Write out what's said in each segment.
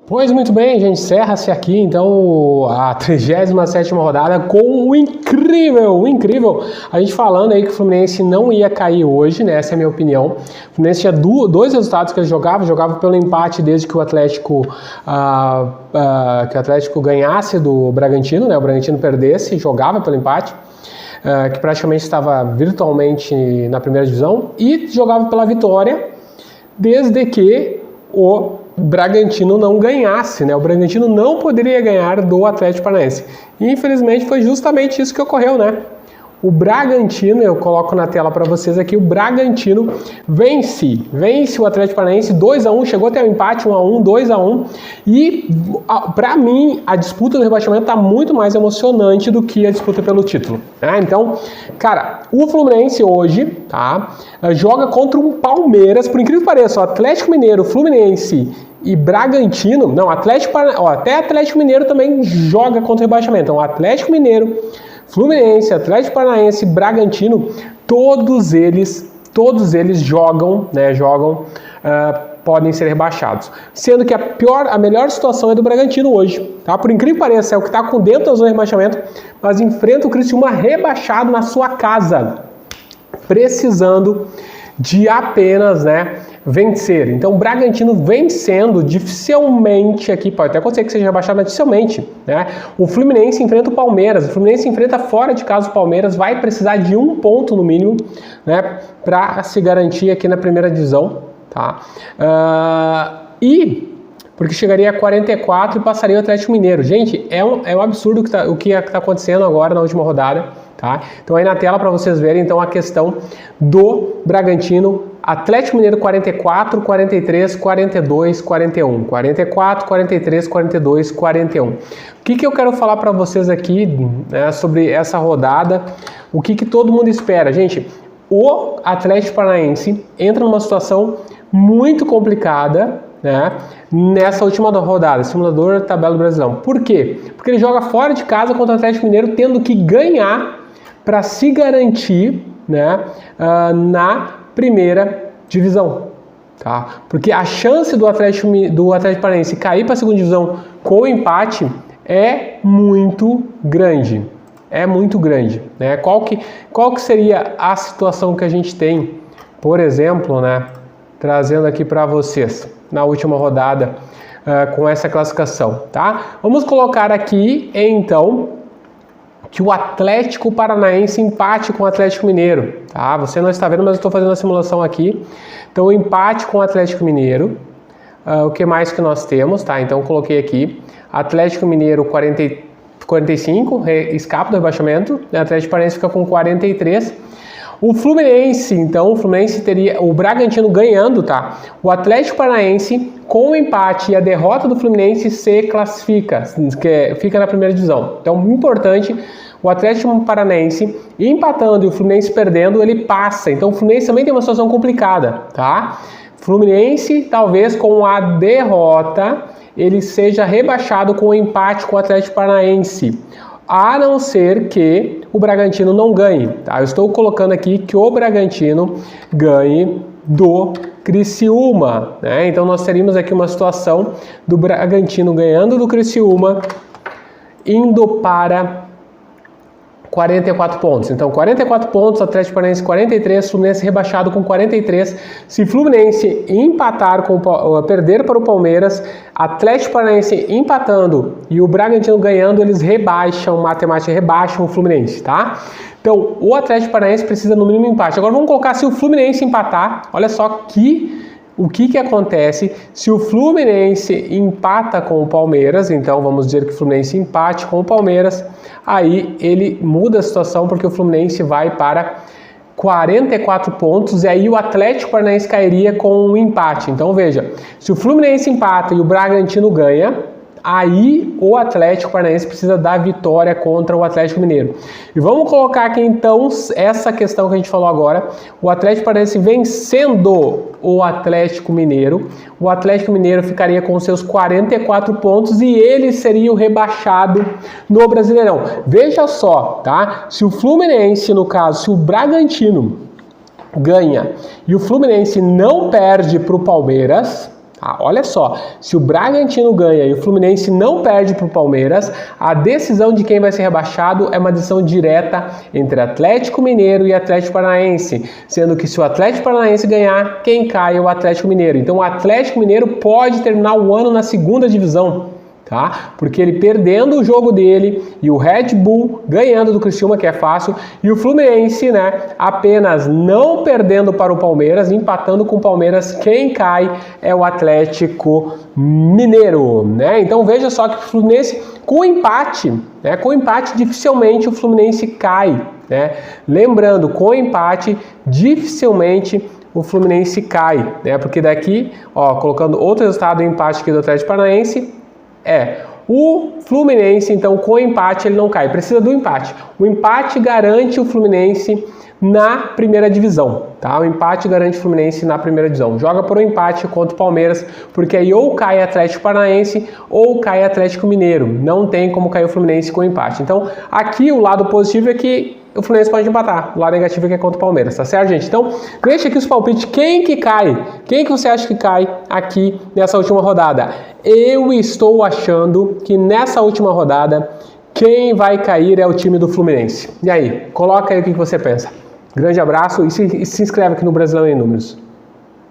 Pois muito bem, gente, encerra-se aqui então a 37ª rodada com o incrível, a gente falando aí que o Fluminense não ia cair hoje, né, essa é a minha opinião. O Fluminense tinha dois resultados que ele jogava pelo empate desde que o Atlético ganhasse do Bragantino, né, o Bragantino perdesse, jogava pelo empate. Que praticamente estava virtualmente na primeira divisão, e jogava pela vitória desde que o Bragantino não ganhasse, né? O Bragantino não poderia ganhar do Atlético Paranaense. E infelizmente foi justamente isso que ocorreu, né? O Bragantino, eu coloco na tela para vocês aqui, o Bragantino vence o Atlético Paranaense 2-1, chegou até o empate 1-1, 2-1, e para mim a disputa do rebaixamento está muito mais emocionante do que a disputa pelo título, né? Então, cara, o Fluminense hoje, tá, joga contra um Palmeiras, por incrível que pareça, o Atlético Mineiro, Fluminense e Bragantino, não, até Atlético Mineiro também joga contra o rebaixamento, então Atlético Mineiro, Fluminense, Atlético Paranaense, Bragantino, todos eles jogam, podem ser rebaixados. Sendo que a melhor situação é do Bragantino hoje, tá? Por incrível que pareça, é o que está com dentro da zona de rebaixamento, mas enfrenta o Criciúma rebaixado na sua casa, precisando de apenas, vencer. Então o Bragantino vencendo dificilmente aqui, pode até acontecer que seja rebaixado, mas dificilmente, né? O Fluminense enfrenta o Palmeiras, o Fluminense enfrenta fora de casa o Palmeiras, vai precisar de 1 ponto no mínimo, né, para se garantir aqui na primeira divisão, tá? Porque chegaria a 44 e passaria o Atlético Mineiro. Gente, é um absurdo o que está acontecendo agora na última rodada, tá? Então aí na tela para vocês verem então a questão do Bragantino. Atlético Mineiro 44, 43, 42, 41. 44, 43, 42, 41. O que eu quero falar para vocês aqui, né, sobre essa rodada? O que todo mundo espera? Gente, o Atlético Paranaense entra numa situação muito complicada, né, nessa última rodada, simulador tabela do Brasileirão. Por quê? Porque ele joga fora de casa contra o Atlético Mineiro, tendo que ganhar para se garantir, né, na primeira divisão, tá? Porque a chance do Atlético Paranaense cair para a segunda divisão com o empate é muito grande. Né? Qual que seria a situação que a gente tem, por exemplo, né, trazendo aqui para vocês na última rodada com essa classificação, tá? Vamos colocar aqui, então, que o Atlético Paranaense empate com o Atlético Mineiro, tá? Você não está vendo, mas eu estou fazendo a simulação aqui. Então, o empate com o Atlético Mineiro. O que mais que nós temos, tá? Então, coloquei aqui Atlético Mineiro 45, escapa do rebaixamento. O Atlético Paranaense fica com 43. O Fluminense, então, teria o Bragantino ganhando, tá? O Atlético Paranaense, com o empate e a derrota do Fluminense, se classifica, fica na primeira divisão. Então, importante, o Atlético Paranaense empatando e o Fluminense perdendo, ele passa. Então, o Fluminense também tem uma situação complicada, tá? Fluminense, talvez com a derrota, ele seja rebaixado com o empate com o Atlético Paranaense, a não ser que o Bragantino não ganhe, tá? Eu estou colocando aqui que o Bragantino ganhe do Criciúma, né? Então nós teríamos aqui uma situação do Bragantino ganhando do Criciúma, indo para 44 pontos. Então 44 pontos, Atlético Paranaense 43, Fluminense rebaixado com 43. Se Fluminense perder para o Palmeiras, Atlético Paranaense empatando e o Bragantino ganhando, eles rebaixam o Fluminense, tá? Então o Atlético Paranaense precisa no mínimo empate. Agora vamos colocar se o Fluminense empatar, olha só o que acontece se o Fluminense empata com o Palmeiras. Então vamos dizer que o Fluminense empate com o Palmeiras, aí ele muda a situação porque o Fluminense vai para 44 pontos e aí o Atlético Paranaense cairia com um empate. Então veja, se o Fluminense empata e o Bragantino ganha, aí o Atlético Paranaense precisa dar vitória contra o Atlético Mineiro. E vamos colocar aqui então essa questão que a gente falou agora, o Atlético Paranaense vencendo o Atlético Mineiro, o Atlético Mineiro ficaria com seus 44 pontos e ele seria o rebaixado no Brasileirão. Veja só, tá? Se o Fluminense, no caso, se o Bragantino ganha e o Fluminense não perde para o Palmeiras, Olha só, se o Bragantino ganha e o Fluminense não perde para o Palmeiras, a decisão de quem vai ser rebaixado é uma decisão direta entre Atlético Mineiro e Atlético Paranaense, sendo que se o Atlético Paranaense ganhar, quem cai é o Atlético Mineiro. Então o Atlético Mineiro pode terminar o ano na segunda divisão. Tá? Porque ele perdendo o jogo dele e o Red Bull ganhando do Criciúma, que é fácil, e o Fluminense, né, apenas não perdendo para o Palmeiras, empatando com o Palmeiras, quem cai é o Atlético Mineiro, né? Então veja só que o Fluminense com empate, né, com empate dificilmente o Fluminense cai, né? Lembrando, com empate dificilmente o Fluminense cai, né? Porque daqui, ó, colocando outro resultado, o empate aqui do Atlético Paranaense, o Fluminense, então, com empate, ele não cai. Precisa do empate. O empate garante o Fluminense na primeira divisão, tá? O empate garante o Fluminense na primeira divisão. Joga por um empate contra o Palmeiras, porque aí ou cai Atlético Paranaense ou cai Atlético Mineiro. Não tem como cair o Fluminense com empate. Então, aqui o lado positivo é que o Fluminense pode empatar. O lado negativo é que é contra o Palmeiras, tá certo, gente? Então, deixa aqui os palpites. Quem que cai? Quem que você acha que cai aqui nessa última rodada? Eu estou achando que nessa última rodada, quem vai cair é o time do Fluminense. E aí? Coloca aí o que você pensa. Grande abraço e se inscreve aqui no Brasileirão em Números.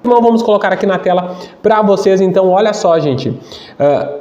Então, vamos colocar aqui na tela para vocês. Então, olha só, gente.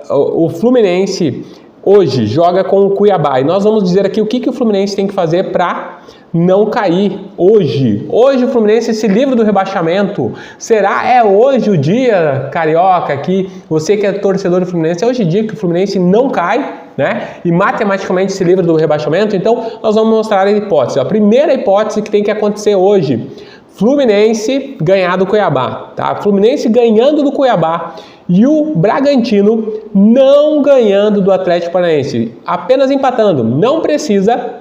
O Fluminense hoje joga com o Cuiabá. E nós vamos dizer aqui o que o Fluminense tem que fazer para não cair hoje. Hoje o Fluminense se livra do rebaixamento. Será? É hoje o dia, carioca, que você que é torcedor do Fluminense, é hoje o dia que o Fluminense não cai, né? E matematicamente se livra do rebaixamento. Então, nós vamos mostrar a hipótese. A primeira hipótese que tem que acontecer hoje: Fluminense ganhar do Cuiabá, tá? Fluminense ganhando do Cuiabá e o Bragantino não ganhando do Atlético Paranaense, apenas empatando, não precisa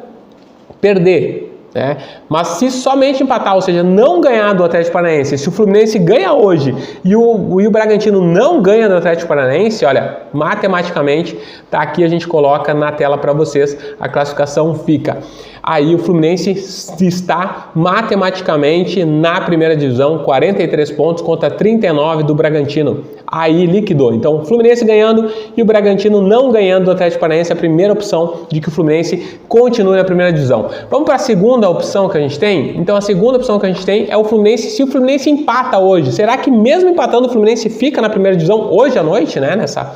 perder, né? Mas se somente empatar, ou seja, não ganhar do Atlético Paranaense, se o Fluminense ganha hoje e o Bragantino não ganha do Atlético Paranaense, olha, matematicamente, tá aqui, a gente coloca na tela para vocês, a classificação fica. Aí o Fluminense está matematicamente na primeira divisão, 43 pontos contra 39 do Bragantino. Aí liquidou. Então, Fluminense ganhando e o Bragantino não ganhando do Atlético Paranaense, a primeira opção de que o Fluminense continue na primeira divisão. Vamos para a segunda opção que a gente tem? Então, a segunda opção que a gente tem é o Fluminense, se o Fluminense empata hoje. Será que mesmo empatando o Fluminense fica na primeira divisão hoje à noite, né? Nessa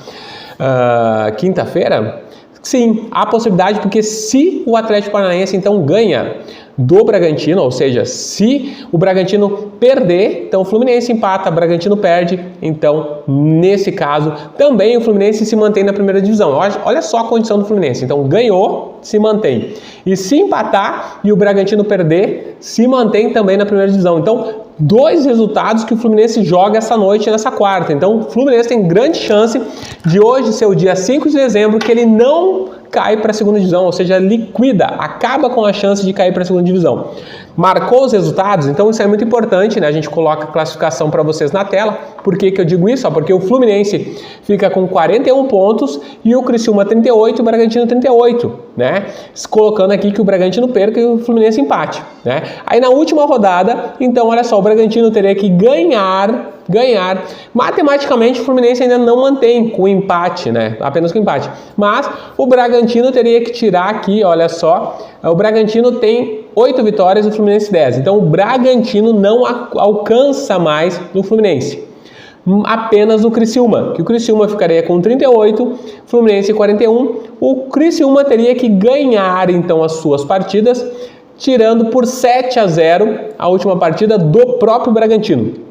quinta-feira? Sim, há possibilidade, porque se o Atlético Paranaense então ganha do Bragantino, ou seja, se o Bragantino perder, então o Fluminense empata, o Bragantino perde, então nesse caso também o Fluminense se mantém na primeira divisão. Olha só a condição do Fluminense, então ganhou, se mantém, e se empatar e o Bragantino perder, se mantém também na primeira divisão. Então, dois resultados que o Fluminense joga essa noite, nessa quarta. Então, o Fluminense tem grande chance de hoje ser o dia 5 de dezembro que ele não cai para a segunda divisão, ou seja, liquida, acaba com a chance de cair para a segunda divisão. Marcou os resultados, então isso é muito importante, né? A gente coloca a classificação para vocês na tela. Por que eu digo isso? Porque o Fluminense fica com 41 pontos e o Criciúma 38 e o Bragantino 38, né? Colocando aqui que o Bragantino perca e o Fluminense empate, né? Aí na última rodada, então olha só, o Bragantino teria que ganhar. Matematicamente o Fluminense ainda não mantém com empate, né? Apenas com empate. Mas o Bragantino teria que tirar aqui, olha só, o Bragantino tem 8 vitórias e o Fluminense 10. Então o Bragantino não alcança mais o Fluminense. Apenas o Criciúma, que o Criciúma ficaria com 38, Fluminense 41. O Criciúma teria que ganhar então as suas partidas, tirando por 7-0 a última partida do próprio Bragantino.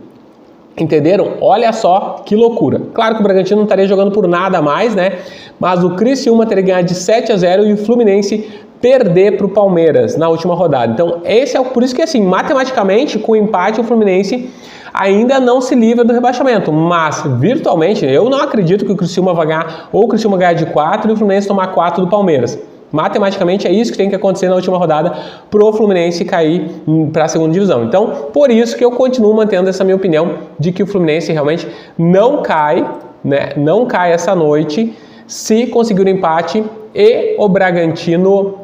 Entenderam? Olha só que loucura. Claro que o Bragantino não estaria jogando por nada a mais, né? Mas o Criciúma teria que ganhar de 7-0 e o Fluminense perder para o Palmeiras na última rodada. Então, esse é por isso que, assim, matematicamente, com o empate, o Fluminense ainda não se livra do rebaixamento. Mas, virtualmente, eu não acredito que o Criciúma vai ganhar, ou o Criciúma ganhar de 4 e o Fluminense tomar 4 do Palmeiras. Matematicamente é isso que tem que acontecer na última rodada para o Fluminense cair para a segunda divisão. Então, por isso que eu continuo mantendo essa minha opinião de que o Fluminense realmente não cai, né? Não cai essa noite se conseguir o empate e o Bragantino...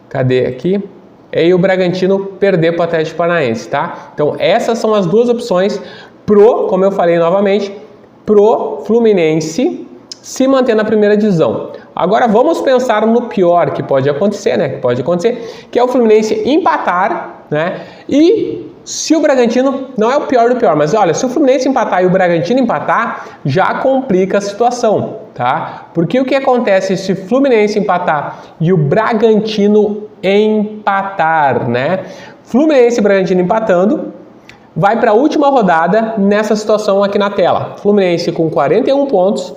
cadê aqui? E o Bragantino perder para o Atlético Paranaense, tá? Então, essas são as duas opções como eu falei novamente, pro Fluminense se manter na primeira divisão. Agora vamos pensar no pior que pode acontecer, né? Que é o Fluminense empatar, né? E se o Bragantino, não é o pior do pior, mas olha, se o Fluminense empatar e o Bragantino empatar, já complica a situação, tá? Porque o que acontece se o Fluminense empatar e o Bragantino empatar, né? Fluminense e Bragantino empatando, vai para a última rodada nessa situação aqui na tela. Fluminense com 41 pontos,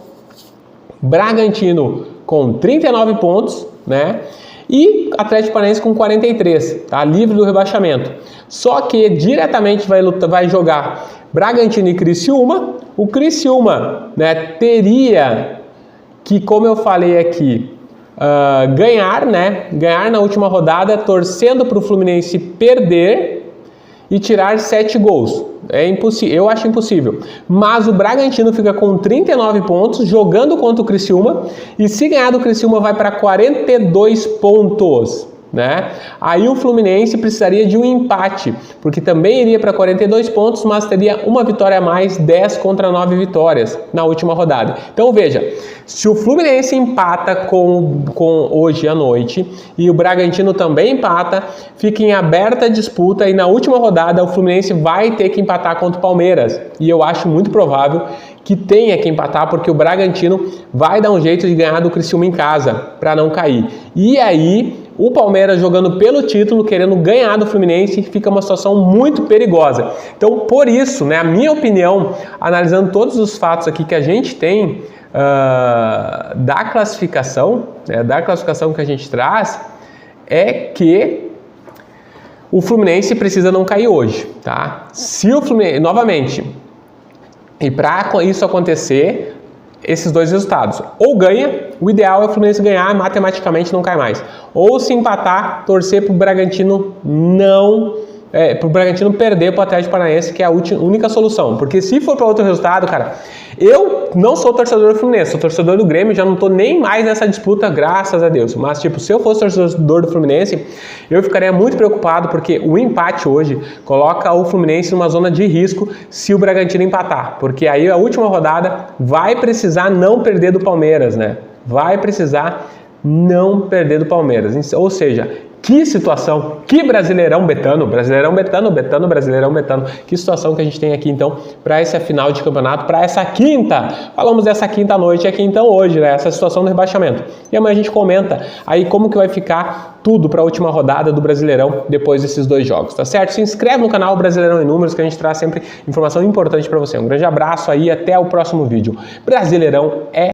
Bragantino com 39 pontos, né? E Atlético Paranaense com 43, tá? Livre do rebaixamento. Só que diretamente vai jogar Bragantino e Criciúma. O Criciúma, né, teria que, como eu falei aqui, ganhar, né? Ganhar na última rodada, torcendo para o Fluminense perder e tirar 7 gols. É impossível, eu acho impossível. Mas o Bragantino fica com 39 pontos, jogando contra o Criciúma, e se ganhar do Criciúma vai para 42 pontos, né? Aí o Fluminense precisaria de um empate, porque também iria para 42 pontos, mas teria uma vitória a mais, 10 contra 9 vitórias na última rodada. Então veja, se o Fluminense empata com hoje à noite e o Bragantino também empata, fica em aberta disputa e na última rodada o Fluminense vai ter que empatar contra o Palmeiras. E eu acho muito provável que tenha que empatar, porque o Bragantino vai dar um jeito de ganhar do Criciúma em casa para não cair. E aí o Palmeiras jogando pelo título, querendo ganhar do Fluminense, fica uma situação muito perigosa. Então, por isso, né, a minha opinião, analisando todos os fatos aqui que a gente tem da classificação que a gente traz, é que o Fluminense precisa não cair hoje, tá? Se o Fluminense, novamente, e para isso acontecer, esses dois resultados, ou ganha, o ideal é o Fluminense ganhar, matematicamente não cai mais, ou se empatar, torcer para o Bragantino para o Bragantino perder para o Atlético Paranaense, que é a única solução, porque se for para outro resultado, cara, eu não sou torcedor do Fluminense, sou torcedor do Grêmio, já não estou nem mais nessa disputa, graças a Deus, mas tipo, se eu fosse torcedor do Fluminense, eu ficaria muito preocupado, porque o empate hoje coloca o Fluminense numa zona de risco se o Bragantino empatar, porque aí a última rodada vai precisar não perder do Palmeiras, né? Vai precisar não perder do Palmeiras, ou seja, que situação, que Brasileirão Betano, que situação que a gente tem aqui então para essa final de campeonato, para essa quinta, falamos dessa quinta noite aqui então hoje, né, essa situação do rebaixamento. E amanhã a gente comenta aí como que vai ficar tudo para a última rodada do Brasileirão depois desses dois jogos, tá certo? Se inscreve no canal Brasileirão em Números, que a gente traz sempre informação importante para você. Um grande abraço aí, até o próximo vídeo. Brasileirão é